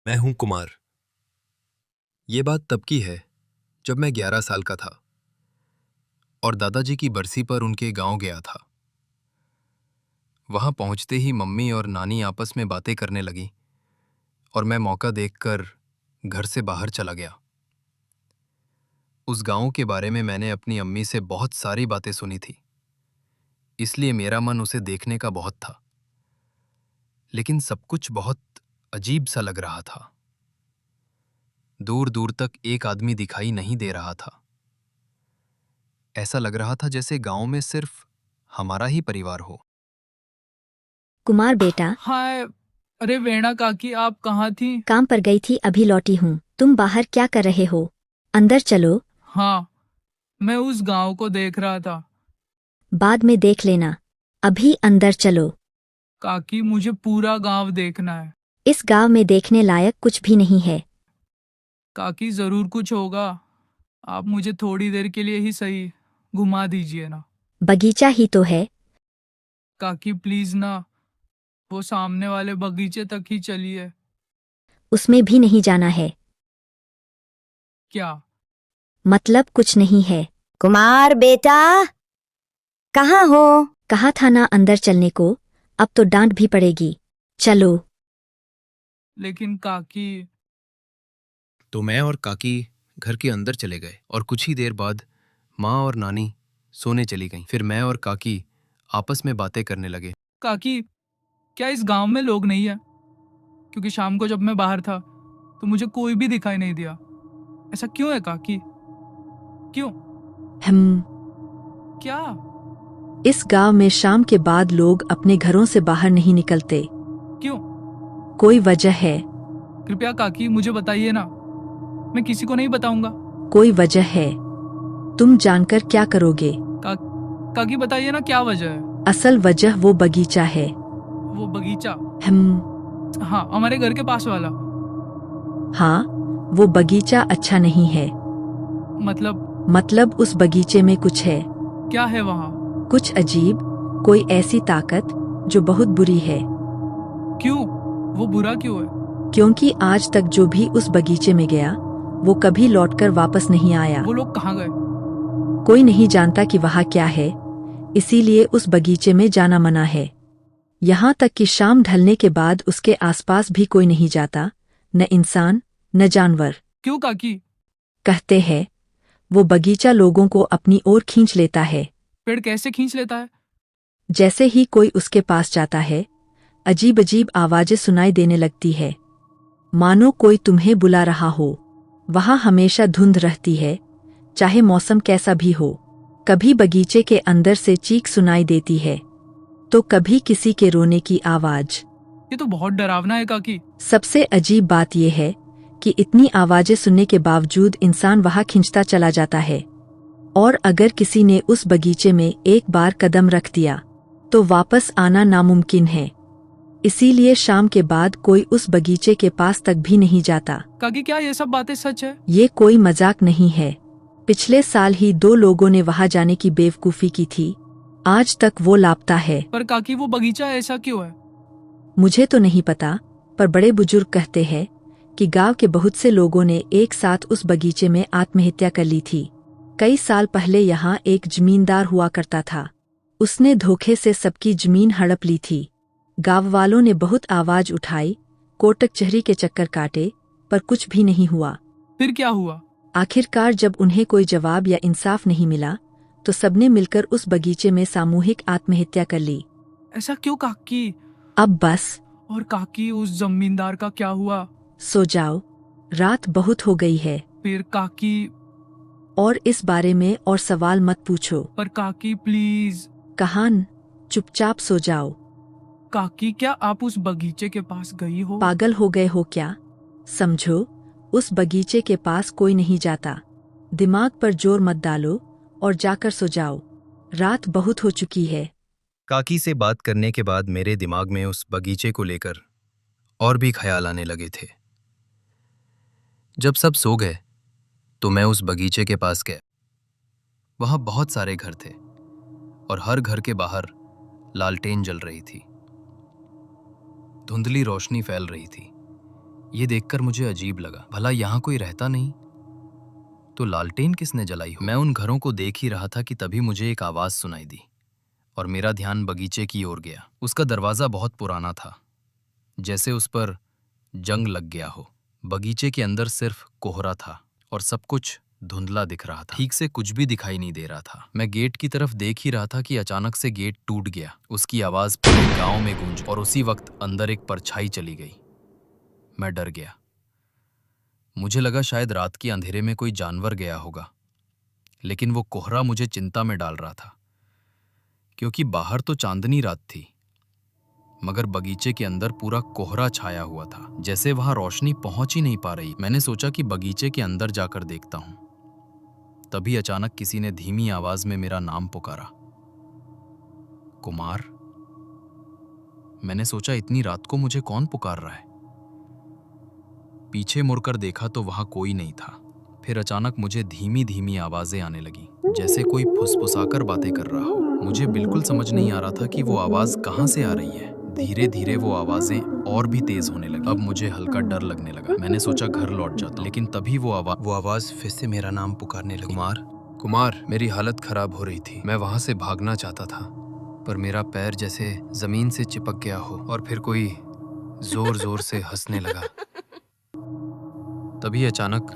मैं हूं कुमार। ये बात तब की है जब मैं 11 साल का था और दादाजी की बरसी पर उनके गांव गया था। वहां पहुंचते ही मम्मी और नानी आपस में बातें करने लगी और मैं मौका देखकर घर से बाहर चला गया। उस गांव के बारे में मैंने अपनी अम्मी से बहुत सारी बातें सुनी थी, इसलिए मेरा मन उसे देखने का बहुत था। लेकिन सब कुछ बहुत अजीब सा लग रहा था। दूर दूर तक एक आदमी दिखाई नहीं दे रहा था। ऐसा लग रहा था जैसे गांव में सिर्फ हमारा ही परिवार हो। कुमार बेटा, हाय। अरे वेणा काकी, आप कहाँ थी? काम पर गई थी, अभी लौटी हूँ। तुम बाहर क्या कर रहे हो? अंदर चलो। हाँ, मैं उस गांव को देख रहा था। बाद में देख लेना, अभी अंदर चलो। काकी, मुझे पूरा गांव देखना है। इस गांव में देखने लायक कुछ भी नहीं है। काकी, जरूर कुछ होगा। आप मुझे थोड़ी देर के लिए ही सही घुमा दीजिए ना। बगीचा ही तो है। काकी प्लीज ना, वो सामने वाले बगीचे तक ही चलिए। उसमें भी नहीं जाना है। क्या? मतलब कुछ नहीं है। कुमार बेटा, कहाँ हो? कहा था ना अंदर चलने को, अब तो डांट भी पड़ेगी। चलो। लेकिन काकी। तो मैं और काकी घर के अंदर चले गए और कुछ ही देर बाद माँ और नानी सोने चली गईं। फिर मैं और काकी आपस में बातें करने लगे। काकी, क्या इस गांव में लोग नहीं है? क्योंकि शाम को जब मैं बाहर था तो मुझे कोई भी दिखाई नहीं दिया। ऐसा क्यों है काकी? क्यों? क्या? इस गांव में शाम के बाद लोग अपने घरों से बाहर नहीं निकलते। क्यों? कोई वजह है? कृपया काकी मुझे बताइए ना, मैं किसी को नहीं बताऊंगा। कोई वजह है। तुम जानकर क्या करोगे? काकी बताइए ना, क्या वजह है? असल वजह वो बगीचा है। वो बगीचा? हाँ, हमारे घर के पास वाला। हाँ, वो बगीचा अच्छा नहीं है। मतलब उस बगीचे में कुछ है। क्या है वहाँ? कुछ अजीब, कोई ऐसी ताकत जो बहुत बुरी है। क्यों? वो बुरा क्यों है? क्योंकि आज तक जो भी उस बगीचे में गया वो कभी लौटकर वापस नहीं आया। वो लोग कहाँ गए? कोई नहीं जानता कि वहाँ क्या है, इसीलिए उस बगीचे में जाना मना है। यहाँ तक कि शाम ढलने के बाद उसके आसपास भी कोई नहीं जाता, न इंसान न जानवर। क्यों काकी? कहते हैं वो बगीचा लोगों को अपनी ओर खींच लेता है। पेड़ कैसे खींच लेता है? जैसे ही कोई उसके पास जाता है, अजीब अजीब आवाजें सुनाई देने लगती है, मानो कोई तुम्हें बुला रहा हो। वहाँ हमेशा धुंध रहती है, चाहे मौसम कैसा भी हो। कभी बगीचे के अंदर से चीख सुनाई देती है, तो कभी किसी के रोने की आवाज। ये तो बहुत डरावना है काकी। सबसे अजीब बात यह है कि इतनी आवाजें सुनने के बावजूद इंसान वहाँ खिंचता चला जाता है, और अगर किसी ने उस बगीचे में एक बार कदम रख दिया तो वापस आना नामुमकिन है। इसीलिए शाम के बाद कोई उस बगीचे के पास तक भी नहीं जाता। काकी, क्या ये सब बातें सच है? ये कोई मजाक नहीं है। पिछले साल ही 2 लोगों ने वहाँ जाने की बेवकूफी की थी, आज तक वो लापता है। पर काकी, वो बगीचा ऐसा क्यों है? मुझे तो नहीं पता, पर बड़े बुजुर्ग कहते हैं कि गांव के बहुत से लोगों ने एक साथ उस बगीचे में आत्महत्या कर ली थी। कई साल पहले यहाँ एक जमींदार हुआ करता था, उसने धोखे से सबकी जमीन हड़प ली थी। गांव वालों ने बहुत आवाज उठाई, कोर्ट कचहरी के चक्कर काटे, पर कुछ भी नहीं हुआ। फिर क्या हुआ? आखिरकार जब उन्हें कोई जवाब या इंसाफ नहीं मिला तो सबने मिलकर उस बगीचे में सामूहिक आत्महत्या कर ली। ऐसा क्यों काकी? अब बस। और काकी, उस जमींदार का क्या हुआ? सो जाओ, रात बहुत हो गई है। फिर काकी? और इस बारे में और सवाल मत पूछो। पर काकी प्लीज। कहान, चुपचाप सो जाओ। काकी, क्या आप उस बगीचे के पास गई हो? पागल हो गए हो क्या? समझो, उस बगीचे के पास कोई नहीं जाता। दिमाग पर जोर मत डालो और जाकर सो जाओ, रात बहुत हो चुकी है। काकी से बात करने के बाद मेरे दिमाग में उस बगीचे को लेकर और भी ख्याल आने लगे थे। जब सब सो गए तो मैं उस बगीचे के पास गया। वहां बहुत सारे घर थे और हर घर के बाहर लालटेन जल रही थी। धुंधली रोशनी फैल रही थी, ये देखकर मुझे अजीब लगा, भला यहाँ कोई रहता नहीं तो लालटेन किसने जलाई हो? मैं उन घरों को देख ही रहा था कि तभी मुझे एक आवाज सुनाई दी और मेरा ध्यान बगीचे की ओर गया। उसका दरवाजा बहुत पुराना था, जैसे उस पर जंग लग गया हो। बगीचे के अंदर सिर्फ कोहरा था और सब कुछ धुंधला दिख रहा था, ठीक से कुछ भी दिखाई नहीं दे रहा था। मैं गेट की तरफ देख ही रहा था कि अचानक से गेट टूट गया। उसकी आवाज पूरे गांव में गूंज और उसी वक्त अंदर एक परछाई चली गई। मैं डर गया। मुझे लगा शायद रात के अंधेरे में कोई जानवर गया होगा, लेकिन वो कोहरा मुझे चिंता में डाल रहा था, क्योंकि बाहर तो चांदनी रात थी मगर बगीचे के अंदर पूरा कोहरा छाया हुआ था, जैसे वहां रोशनी पहुंच ही नहीं पा रही। मैंने सोचा कि बगीचे के अंदर जाकर देखता हूं। तभी अचानक किसी ने धीमी आवाज में मेरा नाम पुकारा, कुमार। मैंने सोचा इतनी रात को मुझे कौन पुकार रहा है। पीछे मुड़कर देखा तो वहां कोई नहीं था। फिर अचानक मुझे धीमी धीमी आवाजें आने लगी, जैसे कोई फुसफुसाकर बातें कर रहा हो। मुझे बिल्कुल समझ नहीं आ रहा था कि वो आवाज कहां से आ रही है। धीरे धीरे वो आवाजें और भी तेज होने लगी। अब मुझे हल्का डर लगने लगा। मैंने सोचा घर लौट जाता, लेकिन तभी वो आवाज फिर से मेरा नाम पुकारने लगी, कुमार, कुमार। मेरी हालत खराब हो रही थी। मैं वहां से भागना चाहता था, पर मेरा पैर जैसे जमीन से चिपक गया हो और फिर कोई जोर जोर से हंसने लगा। तभी अचानक